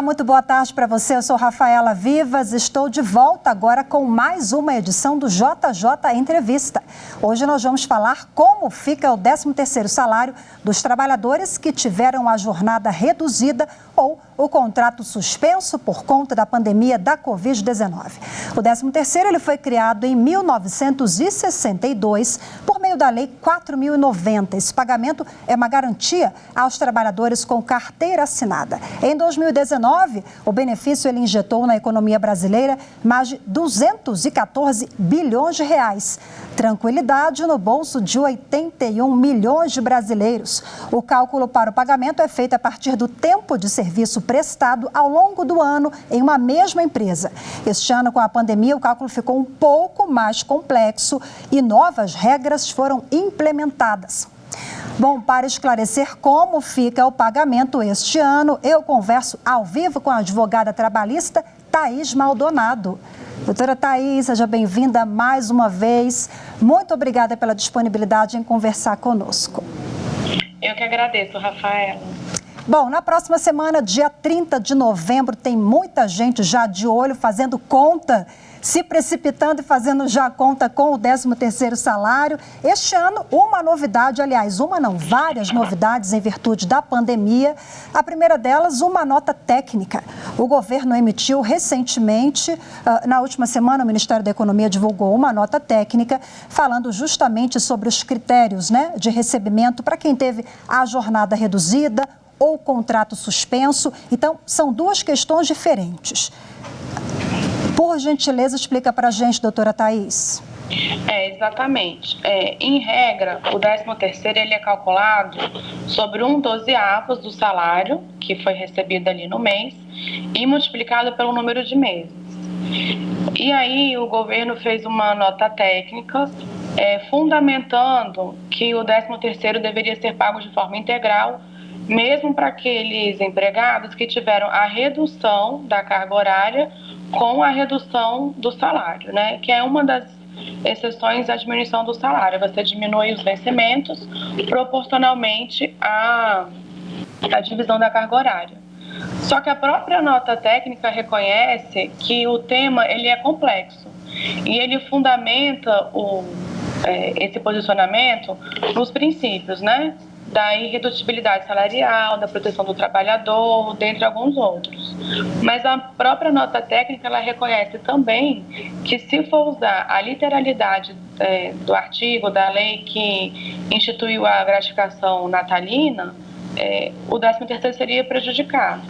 Olá, muito boa tarde para você. Eu sou Rafaela Vivas, estou de volta agora com mais uma edição do JJ Entrevista. Hoje nós vamos falar como fica o 13º salário dos trabalhadores que tiveram a jornada reduzida ou o contrato suspenso por conta da pandemia da Covid-19. O 13º ele foi criado em 1962 por meio da Lei 4.090. Esse pagamento é uma garantia aos trabalhadores com carteira assinada. Em 2019, o benefício ele injetou na economia brasileira mais de 214 bilhões de reais. Tranquilidade no bolso de 81 milhões de brasileiros. O cálculo para o pagamento é feito a partir do tempo de serviço prestado ao longo do ano em uma mesma empresa. Este ano, com a pandemia, o cálculo ficou um pouco mais complexo e novas regras foram implementadas. Bom, para esclarecer como fica o pagamento este ano, eu converso ao vivo com a advogada trabalhista Thaís Maldonado. Doutora Thaís, seja bem-vinda mais uma vez. Muito obrigada pela disponibilidade em conversar conosco. Eu que agradeço, Rafaela. Bom, na próxima semana, dia 30 de novembro, tem muita gente já de olho, fazendo conta, se precipitando e fazendo já conta com o 13º salário. Este ano, uma novidade, aliás, várias novidades em virtude da pandemia. A primeira delas, uma nota técnica. O governo emitiu recentemente, na última semana, o Ministério da Economia divulgou uma nota técnica falando justamente sobre os critérios, de recebimento para quem teve a jornada reduzida ou contrato suspenso. Então, são duas questões diferentes. Por gentileza, explica para a gente, doutora Thaís. Exatamente. Em regra, o 13º ele é calculado sobre 1/12 do salário que foi recebido ali no mês e multiplicado pelo número de meses. E aí o governo fez uma nota técnica fundamentando que o 13º deveria ser pago de forma integral, mesmo para aqueles empregados que tiveram a redução da carga horária com a redução do salário, que é uma das exceções à diminuição do salário. Você diminui os vencimentos proporcionalmente à divisão da carga horária. Só que a própria nota técnica reconhece que o tema ele é complexo e ele fundamenta esse posicionamento nos princípios, da irredutibilidade salarial, da proteção do trabalhador, dentre alguns outros. Mas a própria nota técnica, ela reconhece também que se for usar a literalidade do artigo da lei que instituiu a gratificação natalina, o 13º seria prejudicado.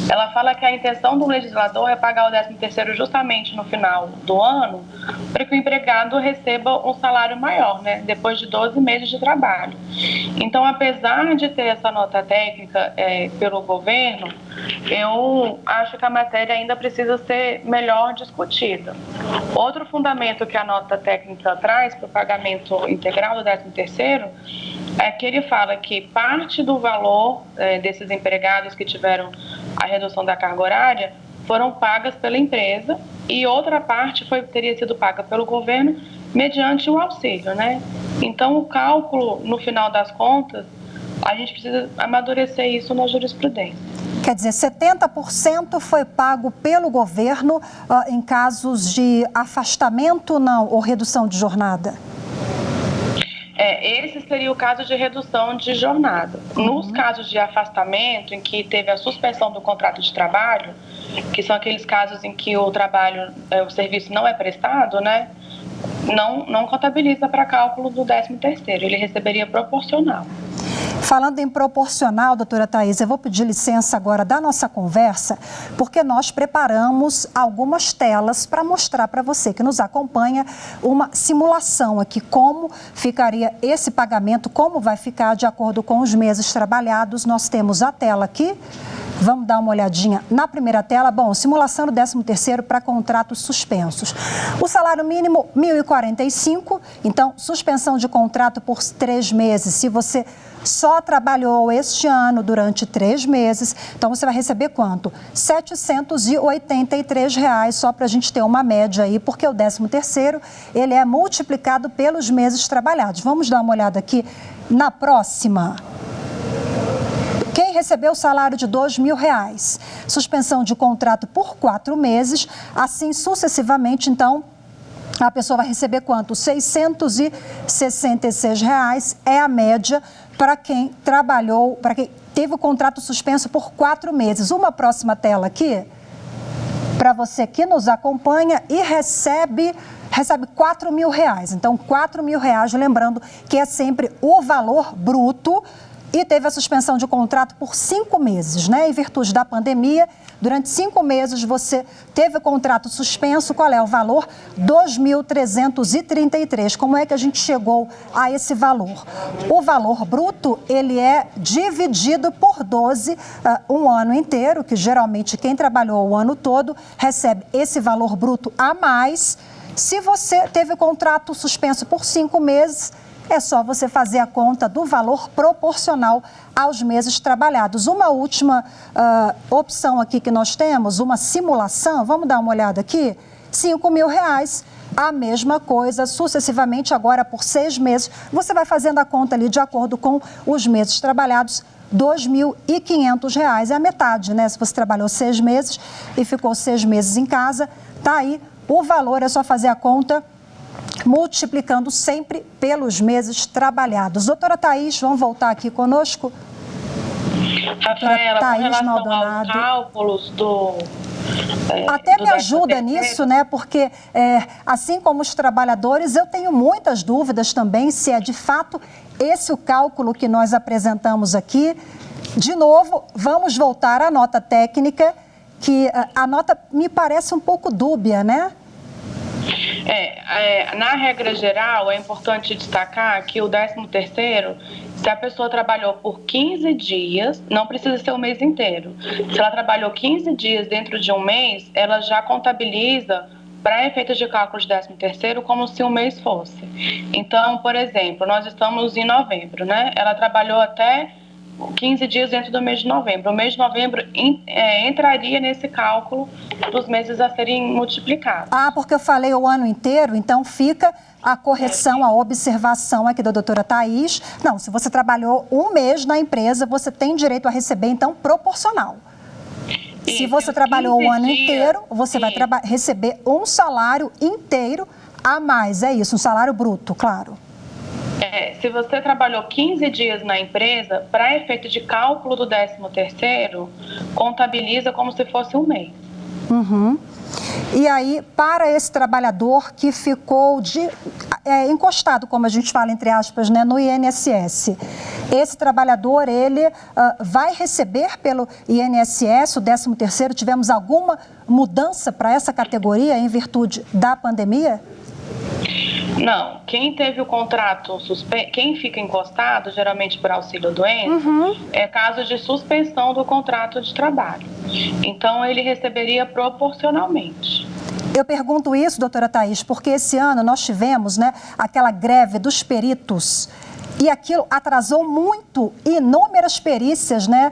Ela fala que a intenção do legislador é pagar o 13º justamente no final do ano para que o empregado receba um salário maior, depois de 12 meses de trabalho. Então, apesar de ter essa nota técnica pelo governo, eu acho que a matéria ainda precisa ser melhor discutida. Outro fundamento que a nota técnica traz para o pagamento integral do 13º é que ele fala que parte do valor desses empregados que tiveram a redução da carga horária foram pagas pela empresa e outra parte teria sido paga pelo governo mediante o auxílio, Então, o cálculo, no final das contas, a gente precisa amadurecer isso na jurisprudência. Quer dizer, 70% foi pago pelo governo em casos de afastamento ou redução de jornada? Esse seria o caso de redução de jornada. Nos casos de afastamento, em que teve a suspensão do contrato de trabalho, que são aqueles casos em que o serviço não é prestado, não contabiliza para cálculo do 13º, ele receberia proporcional. Falando em proporcional, doutora Thaís, eu vou pedir licença agora da nossa conversa, porque nós preparamos algumas telas para mostrar para você que nos acompanha uma simulação aqui, como ficaria esse pagamento, como vai ficar de acordo com os meses trabalhados. Nós temos a tela aqui. Vamos dar uma olhadinha na primeira tela. Bom, simulação do 13º para contratos suspensos. O salário mínimo, R$ 1.045, então suspensão de contrato por 3 meses. Se você só trabalhou este ano durante 3 meses, então você vai receber quanto? R$ 783, só para a gente ter uma média aí, porque o 13º, ele é multiplicado pelos meses trabalhados. Vamos dar uma olhada aqui na próxima. Quem recebeu o salário de R$2.000, suspensão de contrato por 4 meses, assim sucessivamente, então, a pessoa vai receber quanto? R$666 é a média para quem trabalhou, para quem teve o contrato suspenso por 4 meses. Uma próxima tela aqui, para você que nos acompanha e recebe R$4.000. Então, R$4.000, lembrando que é sempre o valor bruto, e teve a suspensão de contrato por 5 meses, né? Em virtude da pandemia, durante 5 meses você teve o contrato suspenso. Qual é o valor? R$2.333. Como é que a gente chegou a esse valor? O valor bruto, ele é dividido por 12, um ano inteiro, que geralmente quem trabalhou o ano todo recebe esse valor bruto a mais. Se você teve o contrato suspenso por 5 meses, é só você fazer a conta do valor proporcional aos meses trabalhados. Uma última opção aqui que nós temos, uma simulação, vamos dar uma olhada aqui, R$5.000, a mesma coisa, sucessivamente agora por 6 meses. Você vai fazendo a conta ali de acordo com os meses trabalhados, R$2.500, é a metade, né? Se você trabalhou 6 meses e ficou 6 meses em casa, tá aí o valor, é só fazer a conta multiplicando sempre pelos meses trabalhados. Doutora Thaís, vamos voltar aqui conosco? Rafaela, com relação aos cálculos até me ajuda nisso, né? Porque, assim como os trabalhadores, eu tenho muitas dúvidas também se é de fato esse o cálculo que nós apresentamos aqui. De novo, vamos voltar à nota técnica, que a nota me parece um pouco dúbia, né? Na regra geral, é importante destacar que o 13º, se a pessoa trabalhou por 15 dias, não precisa ser o mês inteiro. Se ela trabalhou 15 dias dentro de um mês, ela já contabiliza para efeitos de cálculo de 13º como se um mês fosse. Então, por exemplo, nós estamos em novembro, né? Ela trabalhou até 15 dias dentro do mês de novembro. O mês de novembro entraria nesse cálculo dos meses a serem multiplicados. Porque eu falei o ano inteiro, então fica a correção, a observação aqui da doutora Thaís. Não, se você trabalhou um mês na empresa, você tem direito a receber, então, proporcional. Se você trabalhou o ano inteiro, você vai receber um salário inteiro a mais. É isso, um salário bruto, claro. Se você trabalhou 15 dias na empresa, para efeito de cálculo do 13º, contabiliza como se fosse um mês. Uhum. E aí, para esse trabalhador que ficou encostado, como a gente fala, entre aspas, né, no INSS, esse trabalhador, ele vai receber pelo INSS o 13º? Tivemos alguma mudança para essa categoria em virtude da pandemia? Não, quem teve o contrato suspenso, quem fica encostado, geralmente por auxílio-doença, é caso de suspensão do contrato de trabalho. Então, ele receberia proporcionalmente. Eu pergunto isso, doutora Thaís, porque esse ano nós tivemos, né, aquela greve dos peritos. E aquilo atrasou muito inúmeras perícias, né?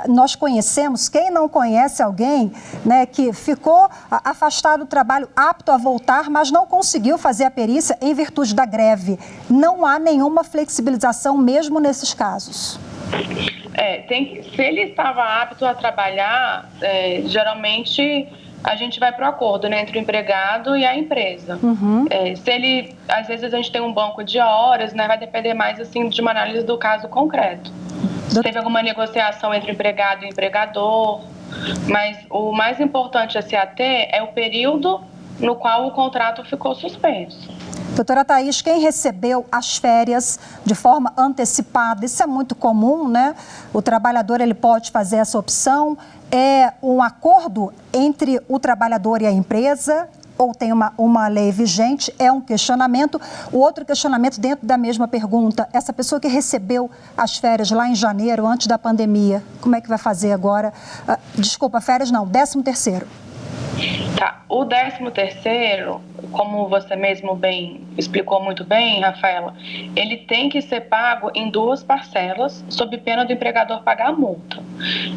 Nós conhecemos, quem não conhece alguém, né, que ficou afastado do trabalho, apto a voltar, mas não conseguiu fazer a perícia em virtude da greve. Não há nenhuma flexibilização mesmo nesses casos. Se ele estava apto a trabalhar, geralmente a gente vai para o acordo, né, entre o empregado e a empresa. Se ele, às vezes a gente tem um banco de horas, né, vai depender mais assim de uma análise do caso concreto. Se teve alguma negociação entre o empregado e o empregador, mas o mais importante a se ater é o período no qual o contrato ficou suspenso. Doutora Thaís, quem recebeu as férias de forma antecipada, isso é muito comum, né? O trabalhador, ele pode fazer essa opção. É um acordo entre o trabalhador e a empresa ou tem uma lei vigente? É um questionamento. O outro questionamento dentro da mesma pergunta, essa pessoa que recebeu as férias lá em janeiro, antes da pandemia, como é que vai fazer agora? Desculpa, férias não, 13º. Tá, o 13º, como você mesmo bem explicou muito bem, Rafaela, ele tem que ser pago em 2 parcelas, sob pena do empregador pagar a multa.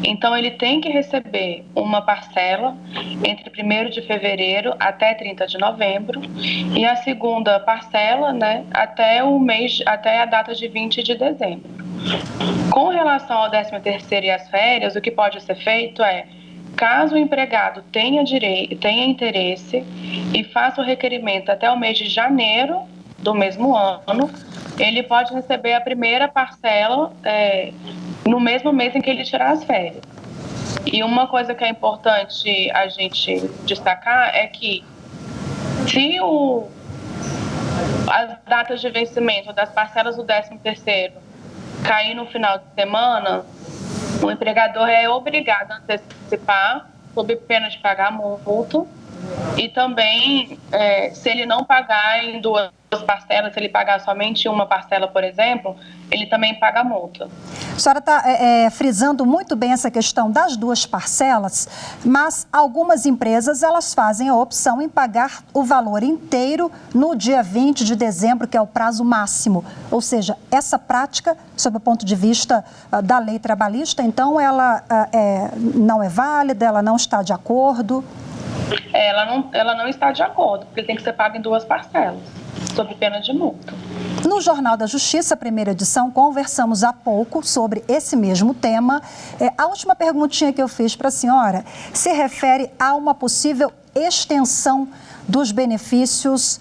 Então, ele tem que receber uma parcela entre 1º de fevereiro até 30 de novembro e a segunda parcela, né, até a data de 20 de dezembro. Com relação ao 13º e às férias, o que pode ser feito é, caso o empregado tenha interesse e faça o requerimento até o mês de janeiro do mesmo ano, ele pode receber a primeira parcela no mesmo mês em que ele tirar as férias. E uma coisa que é importante a gente destacar é que se as datas de vencimento das parcelas do 13º cair no final de semana, o empregador é obrigado a antecipar, sob pena de pagar multa. E também, se ele não pagar em duas parcelas, se ele pagar somente uma parcela, por exemplo, ele também paga multa. A senhora está frisando muito bem essa questão das duas parcelas, mas algumas empresas elas fazem a opção em pagar o valor inteiro no dia 20 de dezembro, que é o prazo máximo. Ou seja, essa prática, sob o ponto de vista da lei trabalhista, então ela não é válida, ela não está de acordo? Ela não está de acordo, porque tem que ser pago em duas parcelas, sob pena de multa. No Jornal da Justiça, primeira edição, conversamos há pouco sobre esse mesmo tema. A última perguntinha que eu fiz para a senhora se refere a uma possível extensão dos benefícios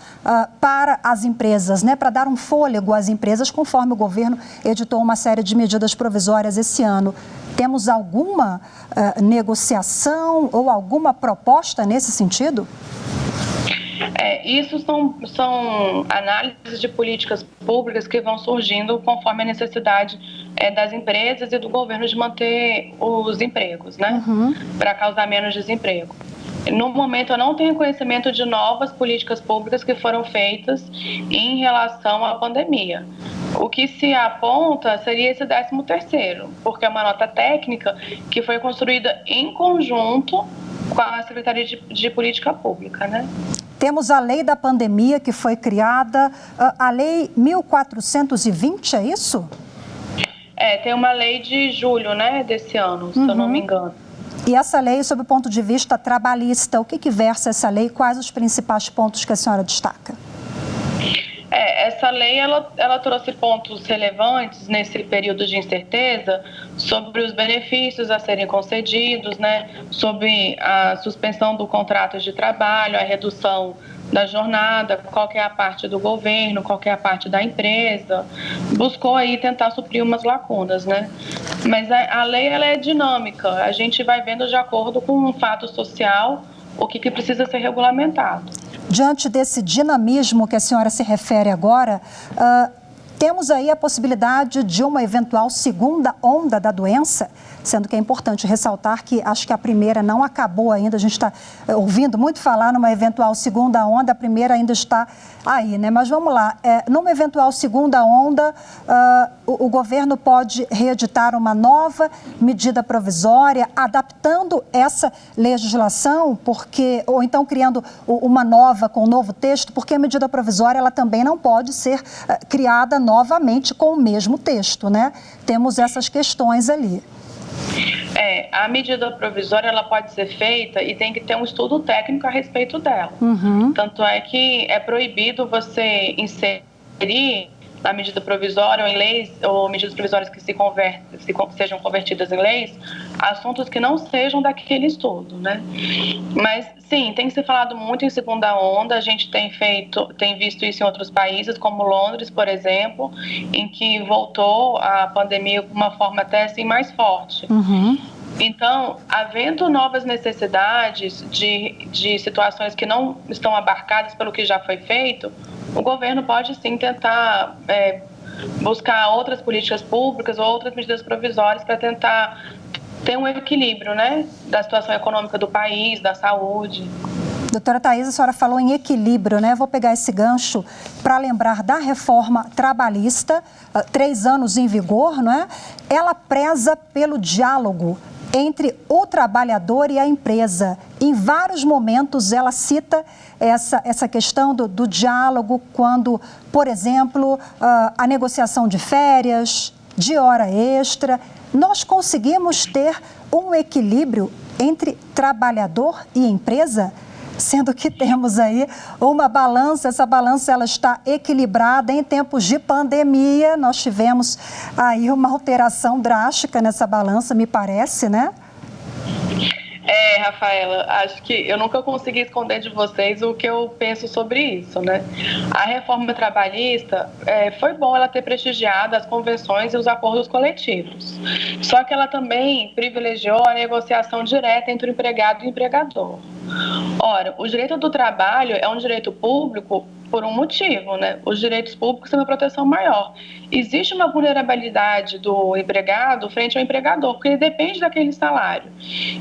para as empresas, né, para dar um fôlego às empresas, conforme o governo editou uma série de medidas provisórias esse ano. Temos alguma negociação ou alguma proposta nesse sentido? Isso são análises de políticas públicas que vão surgindo conforme a necessidade das empresas e do governo de manter os empregos, né? Para causar menos desemprego. No momento, eu não tenho conhecimento de novas políticas públicas que foram feitas em relação à pandemia. O que se aponta seria esse 13º, porque é uma nota técnica que foi construída em conjunto com a Secretaria de Política Pública, né? Temos a lei da pandemia que foi criada, a lei 1420, é isso? Tem uma lei de julho, né, desse ano, se eu não me engano. E essa lei, sob o ponto de vista trabalhista, o que versa essa lei? Quais os principais pontos que a senhora destaca? Essa lei ela trouxe pontos relevantes nesse período de incerteza sobre os benefícios a serem concedidos, né, sobre a suspensão do contrato de trabalho, a redução da jornada, qual que é a parte do governo, qual que é a parte da empresa. Buscou aí tentar suprir umas lacunas, né? Mas a lei ela é dinâmica, a gente vai vendo de acordo com um fato social o que precisa ser regulamentado. Diante desse dinamismo que a senhora se refere agora, temos aí a possibilidade de uma eventual segunda onda da doença, sendo que é importante ressaltar que acho que a primeira não acabou ainda, a gente está ouvindo muito falar numa eventual segunda onda, a primeira ainda está aí, né? Mas vamos lá, numa eventual segunda onda, o governo pode reeditar uma nova medida provisória, adaptando essa legislação, ou então criando uma nova com um novo texto, porque a medida provisória ela também não pode ser criada novamente com o mesmo texto, né? Temos essas questões ali. A medida provisória ela pode ser feita e tem que ter um estudo técnico a respeito dela. Tanto é que é proibido você inserir na medida provisória ou em leis ou medidas provisórias que sejam convertidas em leis, assuntos que não sejam daquele estudo, né? Mas sim, tem se falado muito em segunda onda, a gente tem visto isso em outros países, como Londres, por exemplo, em que voltou a pandemia de uma forma até assim mais forte. Então, havendo novas necessidades de situações que não estão abarcadas pelo que já foi feito, o governo pode sim tentar buscar outras políticas públicas ou outras medidas provisórias para tentar ter um equilíbrio, né, da situação econômica do país, da saúde. Doutora Thaís, a senhora falou em equilíbrio, né? Vou pegar esse gancho para lembrar da reforma trabalhista, 3 anos em vigor, não é? Ela preza pelo diálogo entre o trabalhador e a empresa. Em vários momentos ela cita essa questão do diálogo quando, por exemplo, a negociação de férias, de hora extra. Nós conseguimos ter um equilíbrio entre trabalhador e empresa? Sendo que temos aí uma balança, essa balança ela está equilibrada. Em tempos de pandemia, nós tivemos aí uma alteração drástica nessa balança, me parece, né? Rafaela, acho que eu nunca consegui esconder de vocês o que eu penso sobre isso, né? A reforma trabalhista, foi bom ela ter prestigiado as convenções e os acordos coletivos. Só que ela também privilegiou a negociação direta entre o empregado e o empregador. Ora, o direito do trabalho é um direito público por um motivo, né? Os direitos públicos têm uma proteção maior. Existe uma vulnerabilidade do empregado frente ao empregador, porque ele depende daquele salário.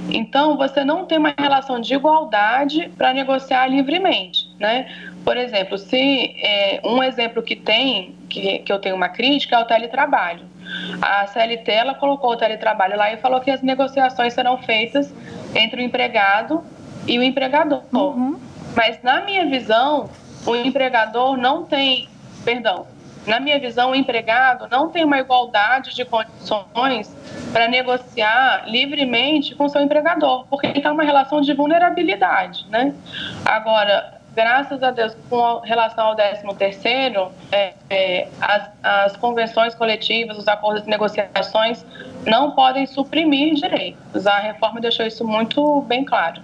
Então, você não tem uma relação de igualdade para negociar livremente, né? Por exemplo, um exemplo que eu tenho uma crítica é o teletrabalho. A CLT ela colocou o teletrabalho lá e falou que as negociações serão feitas entre o empregado e o empregador. Mas, na minha visão, o empregado não tem uma igualdade de condições para negociar livremente com seu empregador, porque ele tem uma relação de vulnerabilidade, né? Agora, graças a Deus, com relação ao 13º, as convenções coletivas, os acordos de negociações não podem suprimir direitos. A reforma deixou isso muito bem claro.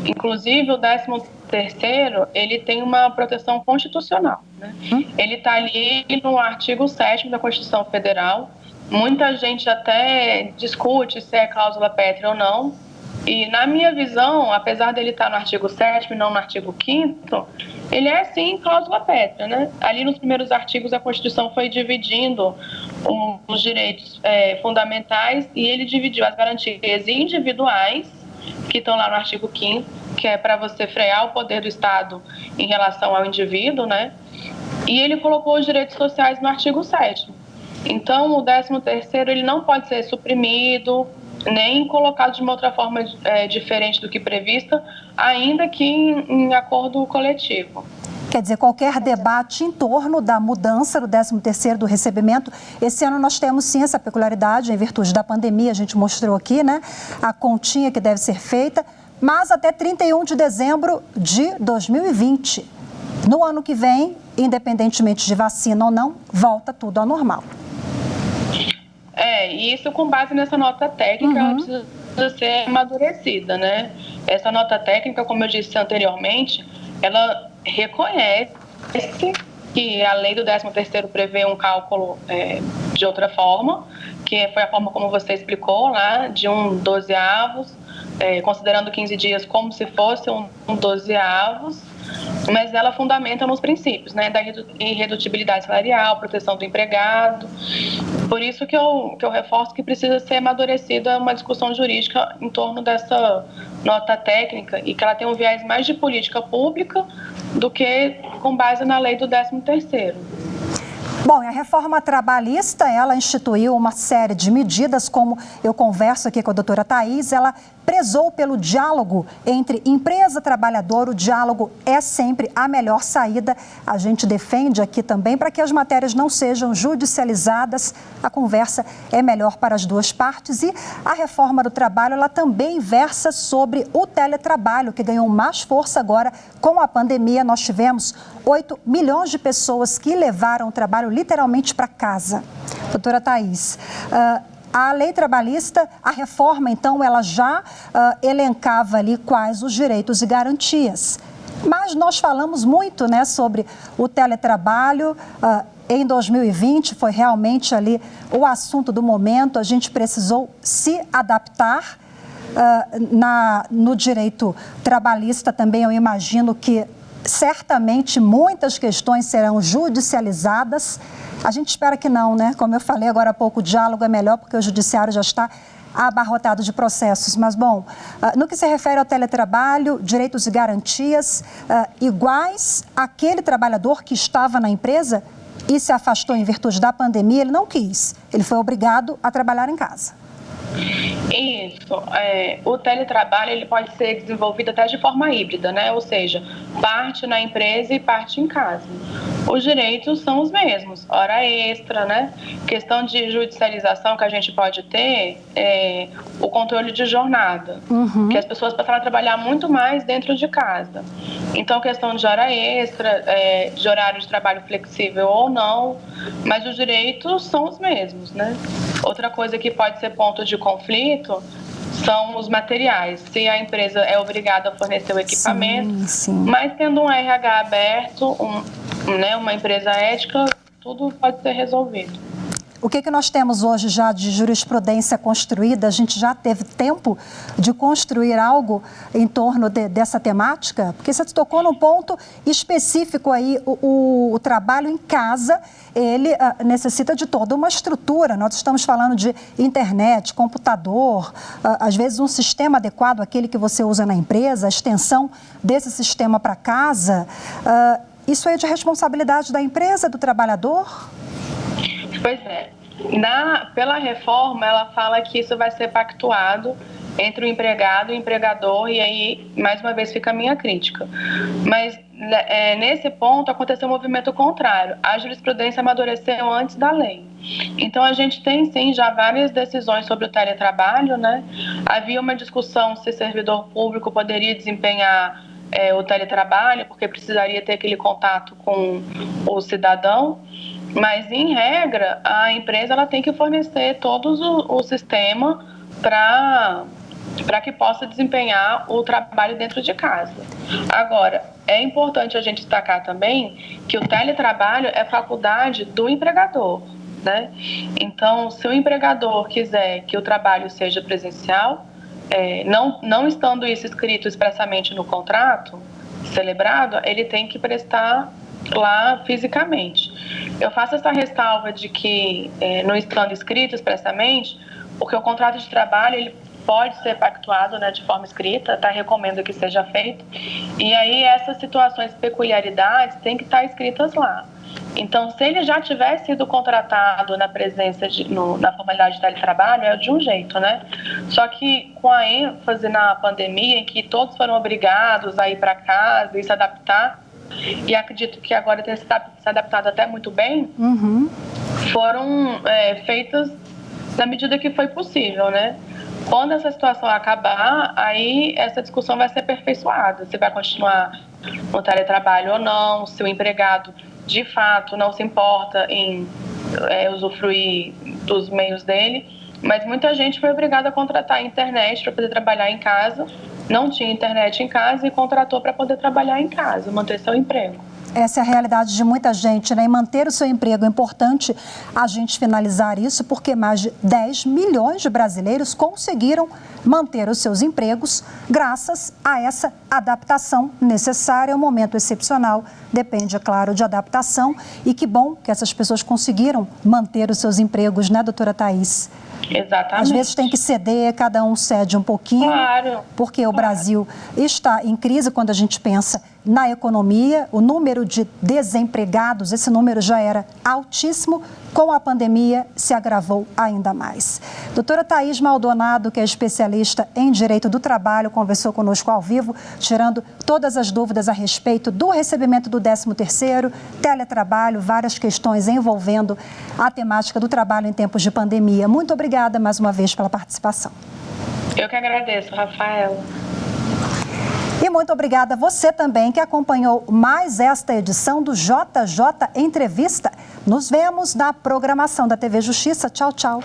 Inclusive, o 13º, ele tem uma proteção constitucional, né? Ele está ali no artigo 7º da Constituição Federal. Muita gente até discute se é cláusula pétrea ou não. E, na minha visão, apesar dele estar no artigo 7º e não no artigo 5º, ele é, sim, cláusula pétrea, né? Ali nos primeiros artigos, a Constituição foi dividindo os direitos fundamentais e ele dividiu as garantias individuais, que estão lá no artigo 5º, que é para você frear o poder do Estado em relação ao indivíduo, né? E ele colocou os direitos sociais no artigo 7º. Então, o 13º, ele não pode ser suprimido, nem colocado de uma outra forma diferente do que prevista, ainda que em acordo coletivo. Quer dizer, qualquer debate em torno da mudança do 13º do recebimento, esse ano nós temos sim essa peculiaridade, em virtude da pandemia, a gente mostrou aqui, né, a continha que deve ser feita, mas até 31 de dezembro de 2020. No ano que vem, independentemente de vacina ou não, volta tudo ao normal. E isso com base nessa nota técnica, ela precisa ser amadurecida, né? Essa nota técnica, como eu disse anteriormente, ela reconhece que a lei do 13º prevê um cálculo de outra forma, que foi a forma como você explicou lá, de um 12avos, considerando 15 dias como se fosse um 12avos, mas ela fundamenta nos princípios, né, da irredutibilidade salarial, proteção do empregado. Por isso que eu reforço que precisa ser amadurecida uma discussão jurídica em torno dessa nota técnica e que ela tem um viés mais de política pública do que com base na lei do 13º. Bom, a reforma trabalhista, ela instituiu uma série de medidas, como eu converso aqui com a doutora Thaís, ela prezou pelo diálogo entre empresa e trabalhador. O diálogo é sempre a melhor saída. A gente defende aqui também para que as matérias não sejam judicializadas. A conversa é melhor para as duas partes. E a reforma do trabalho, ela também versa sobre o teletrabalho, que ganhou mais força agora com a pandemia. Nós tivemos 8 milhões de pessoas que levaram o trabalho literalmente para casa. Doutora Thaís, a lei trabalhista, a reforma, então, ela já elencava ali quais os direitos e garantias. Mas nós falamos muito, né, sobre o teletrabalho. Em 2020 foi realmente ali o assunto do momento. A gente precisou se adaptar. No direito trabalhista também eu imagino que certamente muitas questões serão judicializadas. A gente espera que não, né? Como eu falei agora há pouco, o diálogo é melhor porque o judiciário já está abarrotado de processos. Mas, bom, no que se refere ao teletrabalho, direitos e garantias iguais àquele trabalhador que estava na empresa e se afastou em virtude da pandemia, ele não quis. Ele foi obrigado a trabalhar em casa. Isso. O teletrabalho ele pode ser desenvolvido até de forma híbrida, né? Ou seja, parte na empresa e parte em casa. os direitos são os mesmos, hora extra, né? Questão de judicialização que a gente pode ter é o controle de jornada, que as pessoas passaram a trabalhar muito mais dentro de casa. Então, questão de hora extra, de horário de trabalho flexível ou não, mas os direitos são os mesmos, né? Outra coisa que pode ser ponto de conflito são os materiais. Se a empresa é obrigada a fornecer o equipamento, mas tendo um RH aberto, uma empresa ética, tudo pode ser resolvido. O que nós temos hoje já de jurisprudência construída? A gente já teve tempo de construir algo em torno dessa temática? Porque você tocou num ponto específico aí, o trabalho em casa, ele necessita de toda uma estrutura. Nós estamos falando de internet, computador, às vezes um sistema adequado àquele que você usa na empresa, a extensão desse sistema para casa. Isso é de responsabilidade da empresa, do trabalhador? Pois é. Pela reforma, ela fala que isso vai ser pactuado entre o empregado e o empregador, e aí, mais uma vez, fica a minha crítica. Mas, nesse ponto, aconteceu um movimento contrário. A jurisprudência amadureceu antes da lei. Então, a gente tem, sim, já várias decisões sobre o teletrabalho, né? Havia uma discussão se servidor público poderia desempenhar o teletrabalho, porque precisaria ter aquele contato com o cidadão. Mas, em regra, a empresa ela tem que fornecer todo o sistema para que possa desempenhar o trabalho dentro de casa. Agora, é importante a gente destacar também que o teletrabalho é faculdade do empregador, né? Então, se o empregador quiser que o trabalho seja presencial, não estando isso escrito expressamente no contrato celebrado, ele tem que prestar lá fisicamente. Eu faço essa ressalva de que, não estando escrito expressamente, porque o contrato de trabalho ele pode ser pactuado, né, de forma escrita, recomendo que seja feito, e aí essas situações, peculiaridades, têm que estar escritas lá. Então, se ele já tiver sido contratado na presença, na formalidade de teletrabalho, é de um jeito, né? Só que com a ênfase na pandemia, em que todos foram obrigados a ir para casa e se adaptar, e acredito que agora tem se adaptado até muito bem, foram feitas na medida que foi possível, né? Quando essa situação acabar, aí essa discussão vai ser aperfeiçoada. Se vai continuar no teletrabalho ou não, se o empregado, de fato, não se importa em usufruir dos meios dele. Mas muita gente foi obrigada a contratar a internet para poder trabalhar em casa, não tinha internet em casa e contratou para poder trabalhar em casa, manter seu emprego. Essa é a realidade de muita gente, né? E manter o seu emprego é importante a gente finalizar isso, porque mais de 10 milhões de brasileiros conseguiram manter os seus empregos graças a essa adaptação necessária. É um momento excepcional, depende, é claro, de adaptação. E que bom que essas pessoas conseguiram manter os seus empregos, né, doutora Thaís? Exatamente. Às vezes tem que ceder, cada um cede um pouquinho, porque o Brasil está em crise. Quando a gente pensa na economia, o número de desempregados, esse número já era altíssimo, com a pandemia se agravou ainda mais. Doutora Thaís Maldonado, que é especialista em Direito do Trabalho, conversou conosco ao vivo, tirando todas as dúvidas a respeito do recebimento do 13º, teletrabalho, várias questões envolvendo a temática do trabalho em tempos de pandemia. Muito obrigada mais uma vez pela participação. Eu que agradeço, Rafaela. E muito obrigada a você também que acompanhou mais esta edição do JJ Entrevista. Nos vemos na programação da TV Justiça. Tchau, tchau.